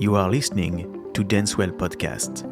You are listening to Dancewell Podcast.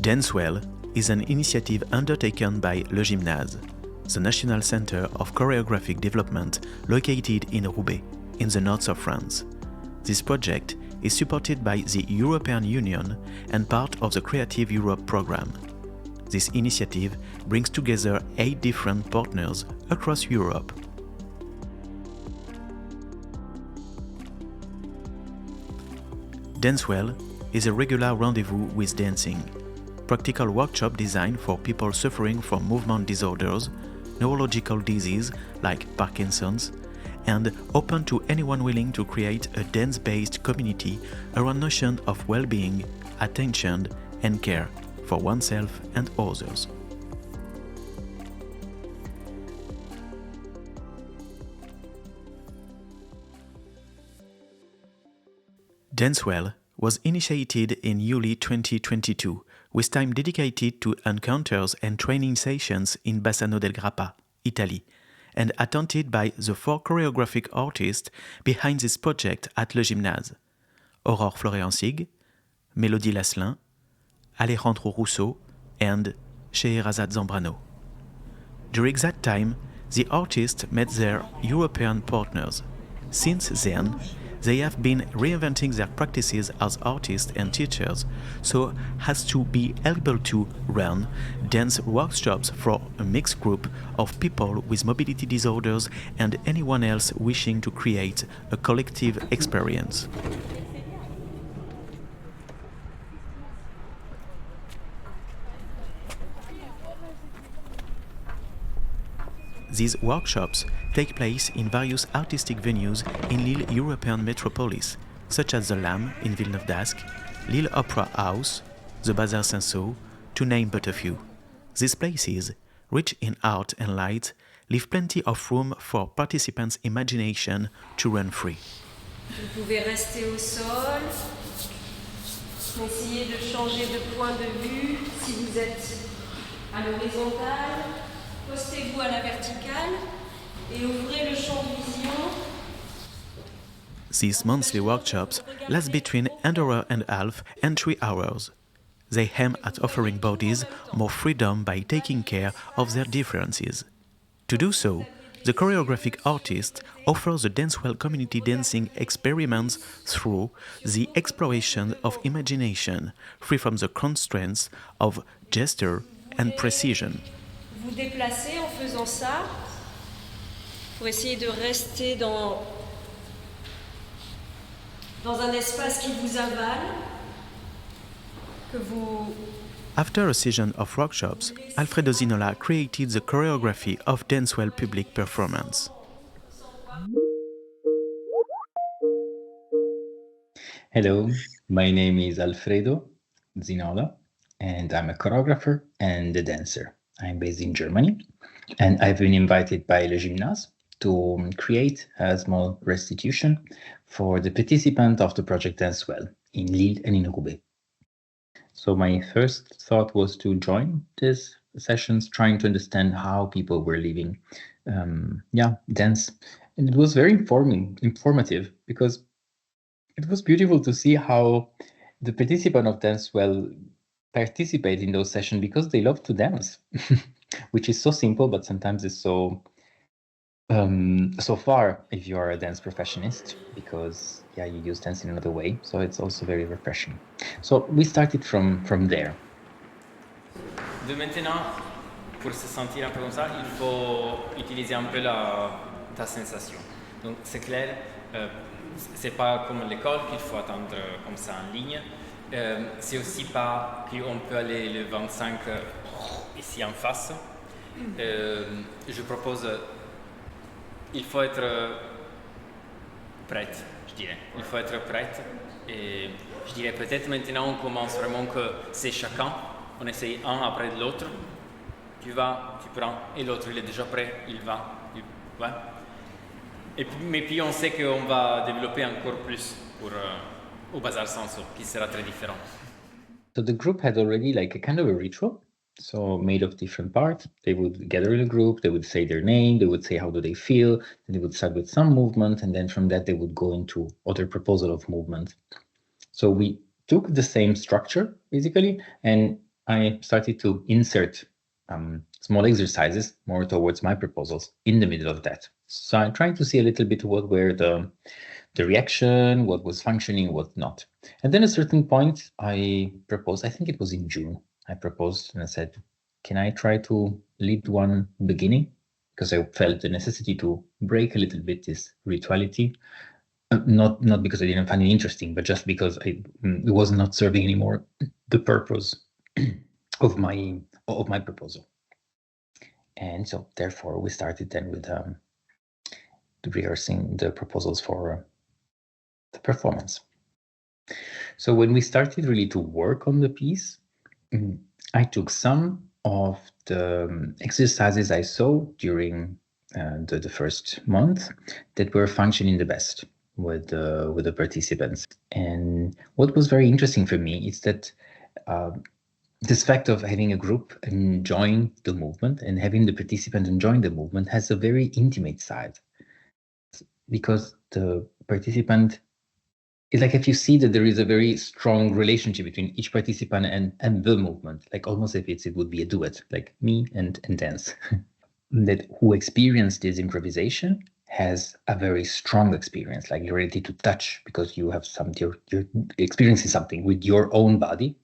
Dancewell is an initiative undertaken by LeGymnase, the National Center of Choreographic Development located in Roubaix, in the north of France. This project is supported by the European Union and part of the Creative Europe program. This initiative brings together 8 different partners across Europe. Dancewell is a regular rendezvous with dancing, practical workshop designed for people suffering from movement disorders, neurological disease like Parkinson's, and open to anyone willing to create a dance-based community around notions of well-being, attention, and care for oneself and others. Dancewell was initiated in July 2022, with time dedicated to encounters and training sessions in Bassano del Grappa, Italy, and attended by the 4 choreographic artists behind this project at LeGymnase: Aurore Florian-Sig, Mélodie Lasselin, Alejandro Russo, and Scheherazade Zambrano. During that time, the artists met their European partners. Since then, they have been reinventing their practices as artists and teachers, so as to be able to run dance workshops for a mixed group of people with mobility disorders and anyone else wishing to create a collective experience. These workshops take place in various artistic venues in Lille European metropolis, such as the Lam in Villeneuve d'Ascq, Lille Opera House, the Bazar Saint-Saul, to name but a few. These places, rich in art and light, leave plenty of room for participants' imagination to run free. Vous pouvez rester au sol, essayez de changer de point de vue si vous êtes à l'horizontale. Postez-vous à la verticale et ouvrez le champ de vision. These monthly workshops last between an hour and a half and 3 hours. They aim at offering bodies more freedom by taking care of their differences. To do so, the choreographic artist offers the Dancewell community dancing experiments through the exploration of imagination, free from the constraints of gesture and precision. Vous déplacez en faisant ça pour essayer de rester dans un espace qui vous avale, que vous... After a season of workshops, Alfredo Zinola created the choreography of Dancewell public performance. Hello, my name is Alfredo Zinola, and I'm a choreographer and a dancer. I'm based in Germany, and I've been invited by LeGymnase to create a small restitution for the participants of the project Dancewell in Lille and in Roubaix. So my first thought was to join these sessions, trying to understand how people were living, dance. And it was very informative, because it was beautiful to see how the participants of Dancewell participate in those sessions because they love to dance, which is so simple, but sometimes it's so far if you are a dance professionist, because you use dance in another way. So it's also very refreshing. So we started from there. De maintenant, pour se sentir un peu comme ça, il faut utiliser un peu ta sensation. Donc c'est clair, c'est pas comme l'école qu'il faut attendre comme ça en ligne. C'est aussi pas qu'on peut aller le 25 ici en face. Je propose, il faut être prête, je dirais. Il faut être prête. Et je dirais peut-être maintenant on commence vraiment que c'est chacun. On essaye un après l'autre. Tu vas, tu prends, et l'autre il est déjà prêt, il va. Ouais. Mais puis on sait qu'on va développer encore plus pour au Bazar Sanso, qui sera très différent. So the group had already like a kind of a ritual So made of different parts. They would gather in a group, they would say their name, they would say how do they feel, and they would start with some movement, and then from that they would go into other proposal of movement. So we took the same structure, basically, and I started to insert small exercises more towards my proposals in the middle of that. So I'm trying to see a little bit what were the reaction, what was functioning, what not. And then at a certain point, I proposed, I think it was in June, I proposed and I said, can I try to lead one beginning? Because I felt the necessity to break a little bit this rituality. Not because I didn't find it interesting, but just because it was not serving anymore the purpose of my proposal. And so therefore we started then with rehearsing the proposals for the performance. So when we started really to work on the piece, I took some of the exercises I saw during the first month that were functioning the best with the participants. And what was very interesting for me is that this fact of having a group enjoying the movement and having the participant enjoying the movement has a very intimate side, because the participant, it's like if you see that there is a very strong relationship between each participant and the movement, like almost if it would be a duet, like me and dance. That who experienced this improvisation has a very strong experience, like you're ready to touch because you have you're experiencing something with your own body.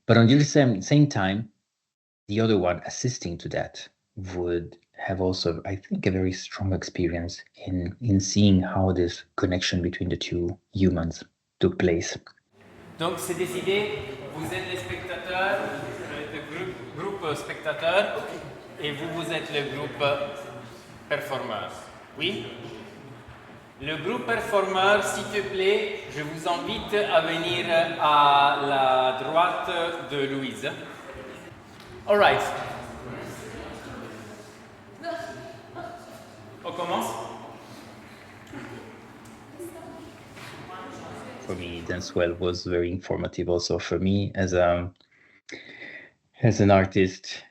But on the same time, the other one assisting to that would have also, I think, a very strong experience in seeing how this connection between the two humans took place. Donc c'est décidé, vous êtes les spectateurs, le groupe spectateur, et vous êtes le groupe performeur. Oui? Le groupe performeur, s'il te plaît, je vous invite à venir à la droite de Louise. All right. On commence? For me, Dancewell was very informative also for me as an artist,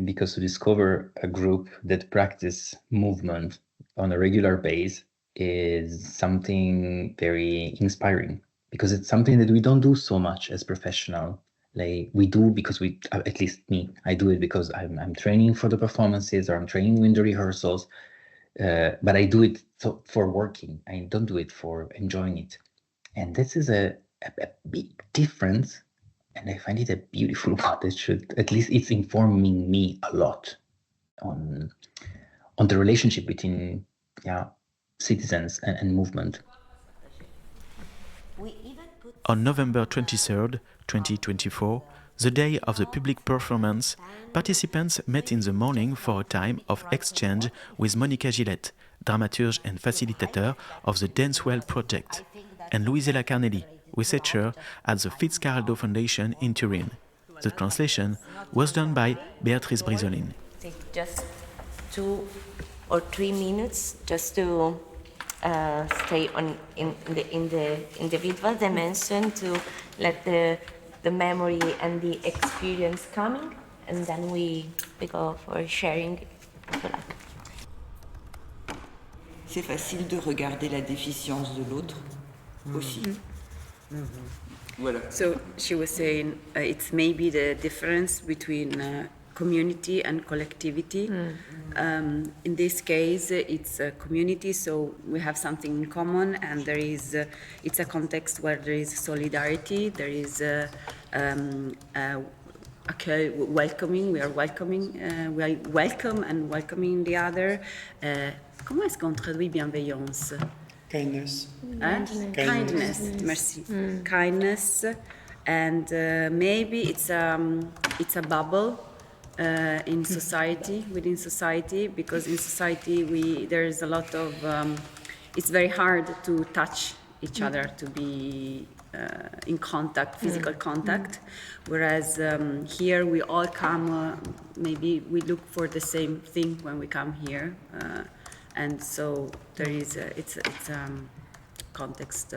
because to discover a group that practice movement on a regular basis is something very inspiring, because it's something that we don't do so much as professional. Like we do because we, at least me, I do it because I'm training for the performances or I'm training in the rehearsals, but I do it for working. I don't do it for enjoying it. And this is a big difference, and I find it a beautiful one that should, at least it's informing me a lot on the relationship between citizens and movement. On November 23rd, 2024, the day of the public performance, participants met in the morning for a time of exchange with Monica Gillette, dramaturge and facilitator of the Dancewell project, and Luisella Carnelli, researcher at the Fitzcarraldo Foundation in Turin. The translation was done by Beatrice Bresolin. Take just 2 or 3 minutes just to stay in the individual dimension, to let the memory and the experience coming, and then we go for sharing if you like. C'est facile de regarder la déficience de l'autre aussi. Voilà. So she was saying it's maybe the difference between community and collectivity. In this case, it's a community, so we have something in common, and there is it's a context where there is solidarity, there is welcoming. We are welcoming, we are welcome and welcoming the other. Comment est-ce qu'on traduit bienveillance? Kindness. Kindness. Merci. Kindness, and maybe it's a bubble in society, within society, because in society there is a lot of it's very hard to touch each other, to be in contact, physical contact, whereas here we all come, maybe we look for the same thing when we come here, and so there is it's a context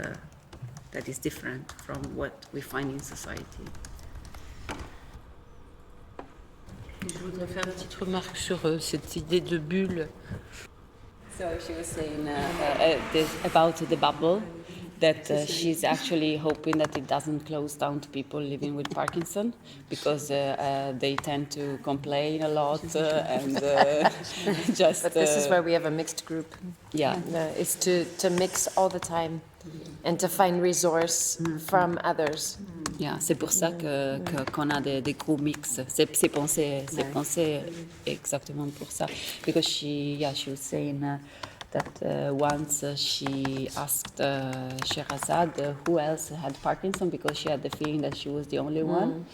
that is different from what we find in society. voudrais faire une petite remarque sur cette idée de bulle. So she was saying about the bubble, that she's actually hoping that it doesn't close down to people living with Parkinson, because they tend to complain a lot and just... But this is where we have a mixed group. Yeah. Is to mix all the time and to find resource from others. Yeah, c'est pour ça qu'on a des groupes mixtes. C'est pensé exactement pour ça. Because she was saying that once she asked Sherazade who else had Parkinson, because she had the feeling that she was the only one,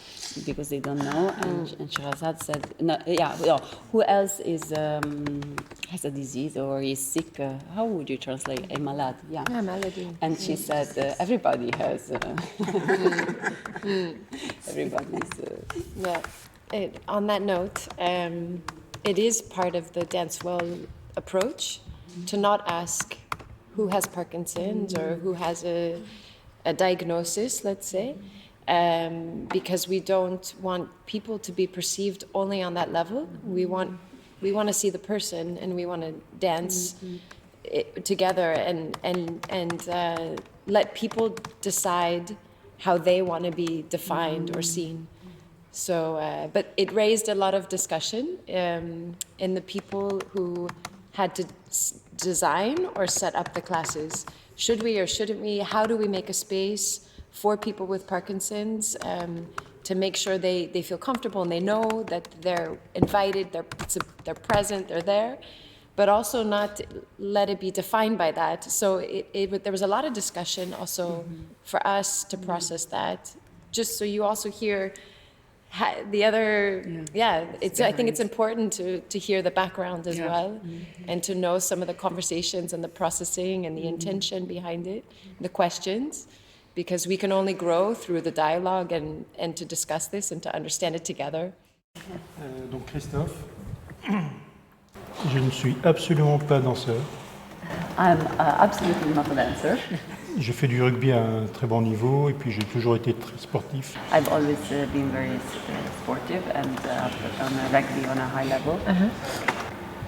because they don't know. And Sherazade said, who else is has a disease or is sick? How would you translate? A malade? Yeah, Melody. And she said, everybody has. Everybody's. On that note, it is part of the Dance Well approach to not ask who has Parkinson's or who has a diagnosis, let's say, because we don't want people to be perceived only on that level. We want to see the person, and we want to dance together and let people decide how they want to be defined or seen. So, but it raised a lot of discussion in the people who had to design or set up the classes. Should we or shouldn't we? How do we make a space for people with Parkinson's to make sure they feel comfortable and they know that they're invited, they're present, they're there, but also not let it be defined by that. So there was a lot of discussion also for us to process that, just so you also hear the other, I think it's important to hear the background as well, and to know some of the conversations and the processing and the intention behind it, the questions, because we can only grow through the dialogue and to discuss this and to understand it together. Donc Christophe, je ne suis absolument pas danseur. I'm absolutely not a dancer. J'ai fait du rugby à un très bon niveau et puis j'ai toujours été très sportif. I've always been very sportive and on rugby on a high level.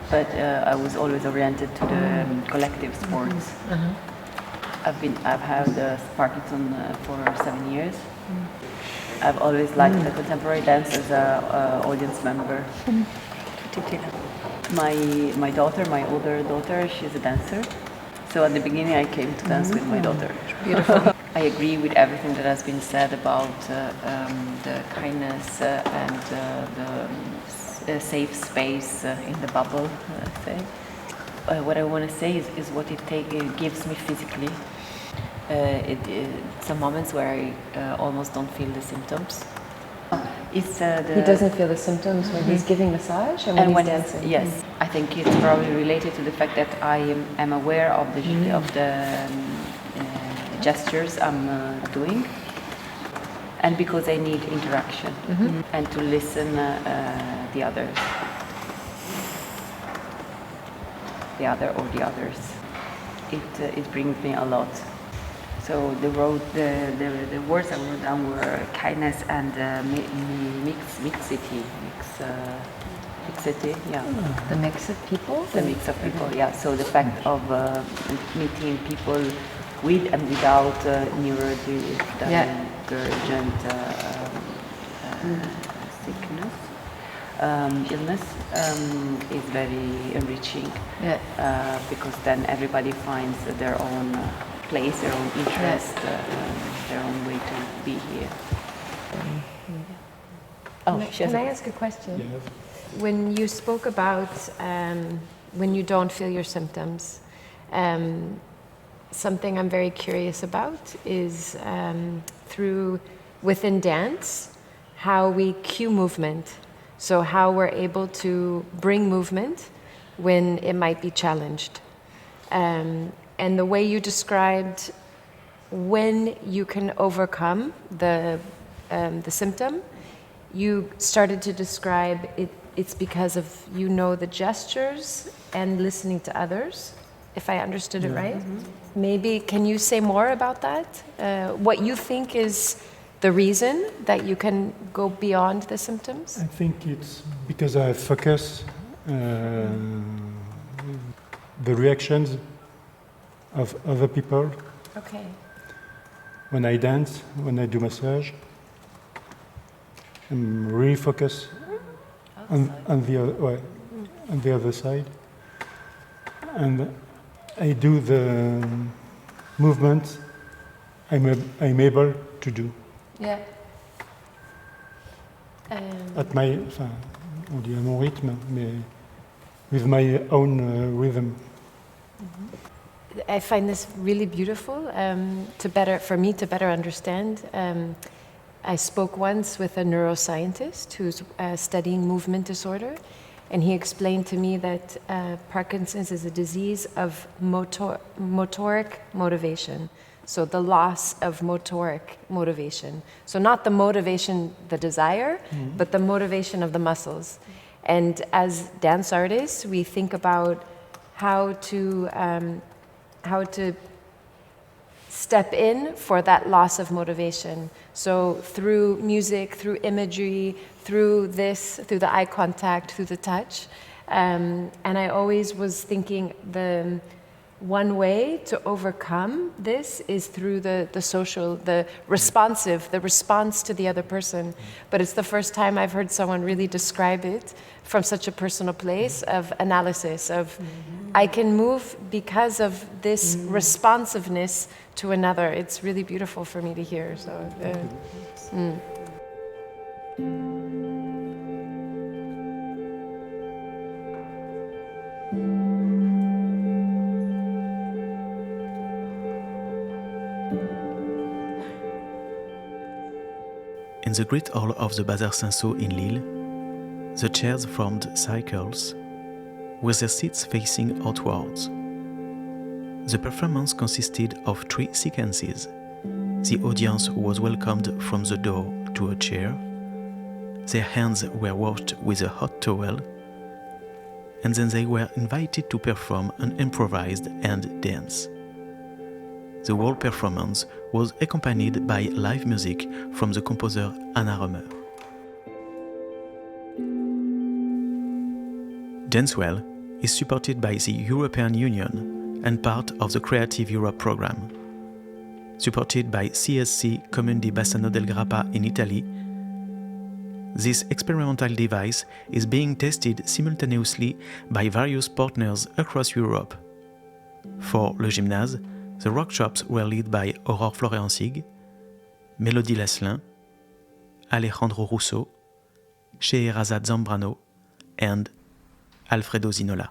But I was always oriented to the collective sports. I've had Parkinson for 7 years. I've always liked the contemporary dance as an audience member. My daughter, my older daughter, she's a dancer. So at the beginning I came to dance with my daughter. Beautiful. I agree with everything that has been said about the kindness and the safe space in the bubble thing. What I want to say is what it gives me physically. Some moments where I almost don't feel the symptoms. He doesn't feel the symptoms when he's giving massage and when he's dancing. Yes, I think it's probably related to the fact that I am aware of the gestures I'm doing, and because I need interaction and to listen the other or the others. It brings me a lot. So the words I wrote down were kindness and mixity. Yeah. The mix of people? The mix of people, yeah. So the fact of meeting people with and without neurodivergent sickness, illness, is very enriching. Because then everybody finds their own place, their own interest, their own way to be here. Can I ask a question? Yes. When you spoke about when you don't feel your symptoms, something I'm very curious about is within dance, how we cue movement. So how we're able to bring movement when it might be challenged. And the way you described when you can overcome the symptom, you started to describe it's because of the gestures and listening to others, if I understood it right. Maybe can you say more about that? What you think is the reason that you can go beyond the symptoms? I think it's because I focus the reactions of other people. Okay. When I dance, when I do massage, I'm really focused on the other side. And I do the movements I'm able to do. Yeah. At my, on dit à mon rythme, mais with my own rhythm. I find this really beautiful. For me to better understand. I spoke once with a neuroscientist who's studying movement disorder, and he explained to me that Parkinson's is a disease of motoric motivation. So the loss of motoric motivation. So not the motivation, the desire, but the motivation of the muscles. And as dance artists, we think about how to step in for that loss of motivation. So through music, through imagery, through the eye contact, through the touch. And I always was thinking the one way to overcome this is through the social, the response to the other person. But it's the first time I've heard someone really describe it from such a personal place of analysis, of I can move because of this responsiveness to another. It's really beautiful for me to hear. So. In the great hall of the Bazar Saint-Saul in Lille, the chairs formed circles with their seats facing outwards. The performance consisted of 3 sequences. The audience was welcomed from the door to a chair, their hands were washed with a hot towel, and then they were invited to perform an improvised hand dance. The whole performance was accompanied by live music from the composer Anna Römer. Dancewell is supported by the European Union and part of the Creative Europe program. Supported by CSC Comune di Bassano del Grappa in Italy, this experimental device is being tested simultaneously by various partners across Europe. For LeGymnase, the workshops were led by Aurore Florian-Sig, Mélodie Lasselin, Alejandro Russo, Scheherazade Zambrano, and Alfredo Zinola.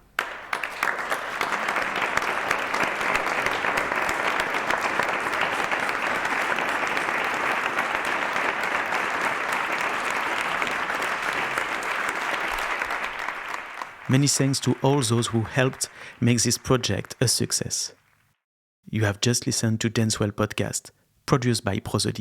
Many thanks to all those who helped make this project a success. You have just listened to Dancewell podcast, produced by Bresolin.